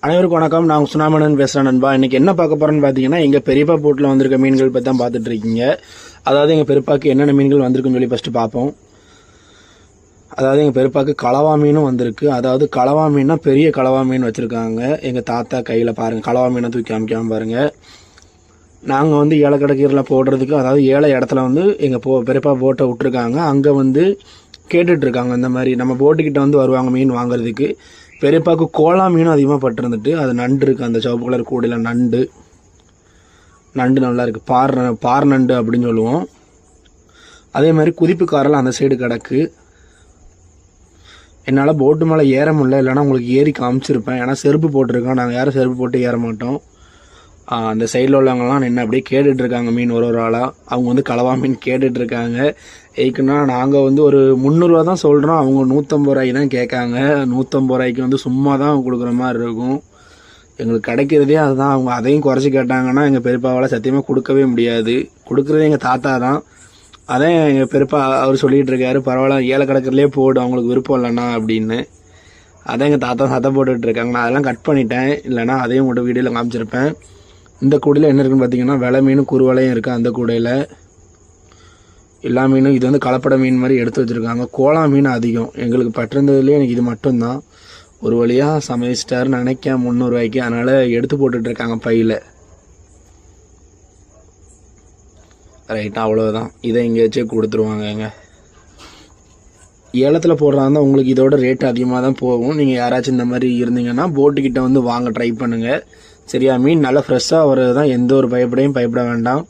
அனைவருக்கும் வணக்கம். நான் சுனாமணன் பேசுகிறேன் நண்பா. இன்றைக்கி என்ன பார்க்க போகிறேன்னு பார்த்தீங்கன்னா, எங்கள் பெரியப்பா போட்டில் வந்திருக்க மீன்கள் பற்றி தான் பார்த்துட்டு இருக்கீங்க. அதாவது எங்கள் பெரியப்பாக்கு என்னென்ன மீன்கள் வந்திருக்குன்னு சொல்லி ஃபஸ்ட்டு பார்ப்போம். அதாவது எங்கள் பெரியப்பாக்கு கலவா மீனும் வந்திருக்கு. அதாவது கலவா மீன்னா பெரிய கலவா மீன் வச்சுருக்காங்க. எங்கள் தாத்தா கையில் பாருங்கள், கலவா மீனை தூக்கி காமிக்காமல் பாருங்கள். நாங்கள் வந்து ஏலக்கடைக்கீரில் போடுறதுக்கு, அதாவது ஏழை இடத்துல வந்து எங்கள் பெரியப்பா போட்டை விட்டுருக்காங்க. அங்கே வந்து கேட்டுட்ருக்காங்க, இந்த மாதிரி நம்ம போட்டுக்கிட்ட வந்து வருவாங்க மீன் வாங்குறதுக்கு. பெரியப்பாவுக்கு கோலா மீனும் அதிகமாக பட்டிருந்துட்டு, அது நண்டு இருக்குது. அந்த சிவப்பு கலர் கூடையில் நண்டு நல்லா இருக்குது. பார் நண்டு அப்படின்னு சொல்லுவோம். அதே மாதிரி குதிப்பு காரெல்லாம் அந்த சைடு கிடக்கு. என்னால் போட்டு மேலே ஏற முடியல, இல்லைனா உங்களுக்கு ஏறி காமிச்சிருப்பேன். ஏன்னா செருப்பு போட்டிருக்கோம், நாங்கள் யாரும் செருப்பு போட்டு ஏற மாட்டோம். அந்த சைடில் உள்ளவங்கலாம் நின்று அப்படியே கேட்டுட்ருக்காங்க மீன் ஒரு ஆளாக. அவங்க வந்து கலவா மீன் கேட்டுட்ருக்காங்க. ஏக்குன்னா நாங்கள் வந்து ஒரு 300 ரூபா தான் சொல்கிறோம், அவங்க 150 ரூபாய்க்கு தான் கேட்காங்க. 150 ரூபாய்க்கு வந்து சும்மா தான் கொடுக்குற மாதிரி இருக்கும். எங்களுக்கு கிடைக்கிறதே அதுதான். அவங்க அதையும் குறைச்சி கேட்டாங்கன்னா எங்கள் பெரியப்பாவால் சத்தியமாக கொடுக்கவே முடியாது. கொடுக்குறதே எங்கள் தாத்தா தான். அதான் எங்கள் பெரியப்பா அவர் சொல்லிகிட்டு இருக்காரு, பரவாயில்ல ஏழை கிடக்கிறதுலே போடு, அவங்களுக்கு விருப்பம் இல்லைண்ணா அப்படின்னு. அதான் எங்கள் தாத்தா சத்தம் போட்டுட்ருக்காங்க. நான் அதெல்லாம் கட் பண்ணிட்டேன், இல்லைனா அதையும் உங்கள்கிட்ட வீடியோவில் காமிச்சிருப்பேன். இந்த கூடையில் என்ன இருக்குன்னு பார்த்தீங்கன்னா, வெலை மீனும் குறுவலையும் இருக்குது. அந்த கூடையில் எல்லா மீனும், இது வந்து கலப்பட மீன் மாதிரி எடுத்து வச்சுருக்காங்க. கோலா மீன் அதிகம் எங்களுக்கு பட்டிருந்ததுலேயே எனக்கு இது மட்டும்தான். ஒரு வழியாக சமைச்சிட்டாருன்னு நினைக்க 300 ரூபாய்க்கு. அதனால் எடுத்து போட்டுட்ருக்காங்க பையில். ரைட்டாக அவ்வளோதான். இதை இங்கே வச்சே கொடுத்துருவாங்கங்க. ஏலத்தில் போடுறாங்க, உங்களுக்கு இதோட ரேட் அதிகமாக தான் போகும். நீங்கள் யாராச்சும் இந்த மாதிரி இருந்தீங்கன்னா போட்டுக்கிட்ட வந்து வாங்க ட்ரை பண்ணுங்கள். சரியா? மீன் நல்லா ஃப்ரெஷ்ஷாக வர்றது தான், எந்த ஒரு பயப்பட வேண்டாம்.